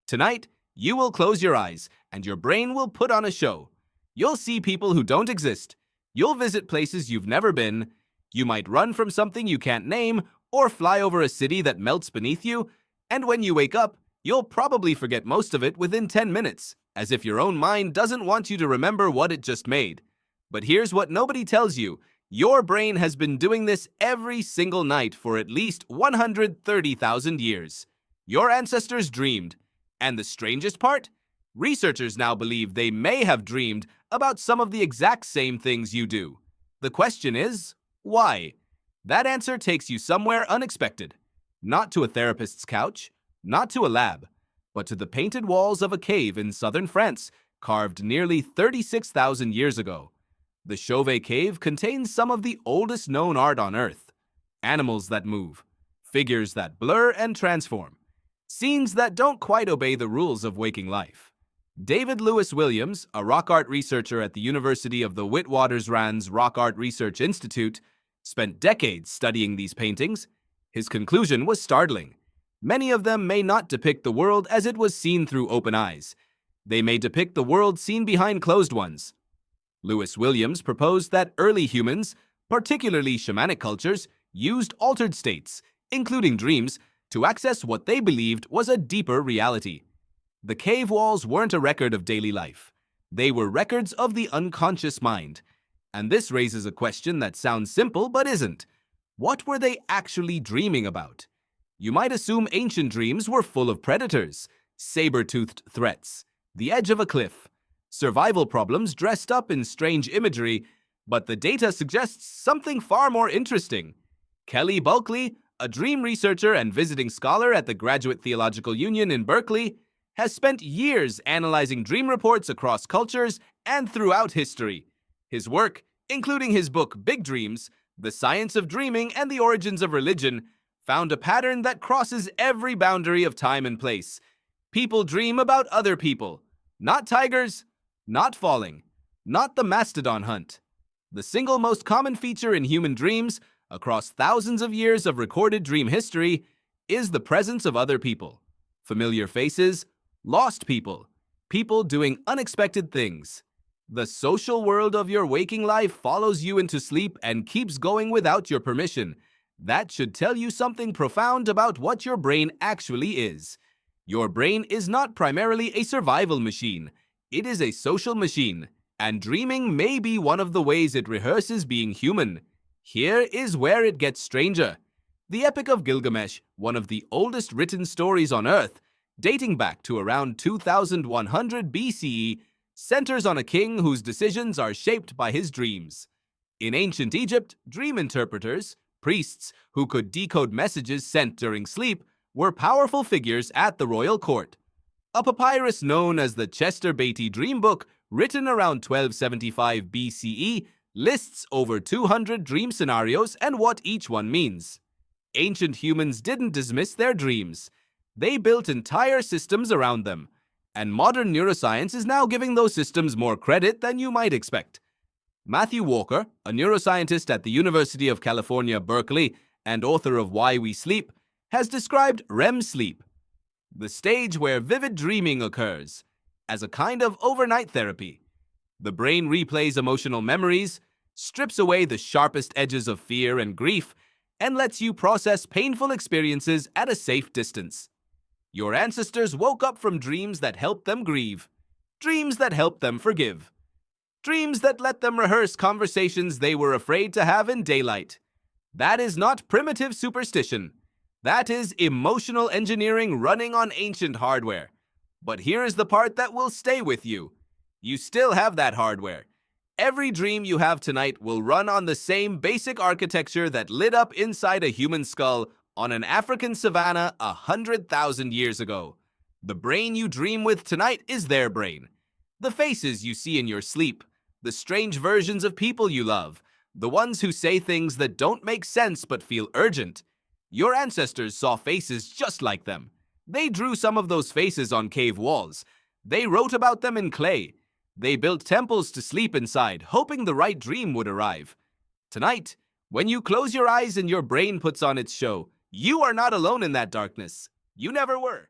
Tonight, you will close your eyes, and your brain will put on a show. You'll see people who don't exist. You'll visit places you've never been. You might run from something you can't name, or fly over a city that melts beneath you. And when you wake up, you'll probably forget most of it within 10 minutes, as if your own mind doesn't want you to remember what it just made. But here's what nobody tells you. Your brain has been doing this every single night for at least 130,000 years. Your ancestors dreamed. And the strangest part? Researchers now believe they may have dreamed about some of the exact same things you do. The question is, why? That answer takes you somewhere unexpected. Not to a therapist's couch, not to a lab, but to the painted walls of a cave in southern France, carved nearly 36,000 years ago. The Chauvet Cave contains some of the oldest known art on Earth. Animals that move, figures that blur and transform, scenes that don't quite obey the rules of waking life. David Lewis Williams, a rock art researcher at the University of the Witwatersrand's Rock Art Research Institute, spent decades studying these paintings. His conclusion was startling. Many of them may not depict the world as it was seen through open eyes. They may depict the world seen behind closed ones. Lewis Williams proposed that early humans, particularly shamanic cultures, used altered states, including dreams, to access what they believed was a deeper reality. The cave walls weren't a record of daily life. They were records of the unconscious mind. And this raises a question that sounds simple but isn't. What were they actually dreaming about? You might assume ancient dreams were full of predators, saber-toothed threats, the edge of a cliff, survival problems dressed up in strange imagery, but the data suggests something far more interesting. Kelly Bulkeley, a dream researcher and visiting scholar at the Graduate Theological Union in Berkeley, has spent years analyzing dream reports across cultures and throughout history. His work, including his book Big Dreams, The Science of Dreaming and the Origins of Religion, found a pattern that crosses every boundary of time and place. People dream about other people, not tigers, not falling, not the mastodon hunt. The single most common feature in human dreams, across thousands of years of recorded dream history, is the presence of other people. Familiar faces, lost people, people doing unexpected things. The social world of your waking life follows you into sleep and keeps going without your permission. That should tell you something profound about what your brain actually is. Your brain is not primarily a survival machine. It is a social machine, and dreaming may be one of the ways it rehearses being human. Here is where it gets stranger. The Epic of Gilgamesh, one of the oldest written stories on Earth, dating back to around 2100 BCE, centers on a king whose decisions are shaped by his dreams. In ancient Egypt, dream interpreters, priests who could decode messages sent during sleep, were powerful figures at the royal court. A papyrus known as the Beatty Dream Book, written around 1275 BCE, lists over 200 dream scenarios and what each one means. Ancient humans didn't dismiss their dreams. They built entire systems around them, and modern neuroscience is now giving those systems more credit than you might expect. Matthew Walker, a neuroscientist at the University of California, Berkeley, and author of Why We Sleep, has described REM sleep, the stage where vivid dreaming occurs, as a kind of overnight therapy. The brain replays emotional memories, strips away the sharpest edges of fear and grief, and lets you process painful experiences at a safe distance. Your ancestors woke up from dreams that helped them grieve, dreams that helped them forgive, dreams that let them rehearse conversations they were afraid to have in daylight. That is not primitive superstition. That is emotional engineering running on ancient hardware. But here is the part that will stay with you. You still have that hardware. Every dream you have tonight will run on the same basic architecture that lit up inside a human skull on an African savanna 100,000 years ago. The brain you dream with tonight is their brain. The faces you see in your sleep, the strange versions of people you love, the ones who say things that don't make sense but feel urgent. Your ancestors saw faces just like them. They drew some of those faces on cave walls. They wrote about them in clay. They built temples to sleep inside, hoping the right dream would arrive. Tonight, when you close your eyes and your brain puts on its show, you are not alone in that darkness. You never were.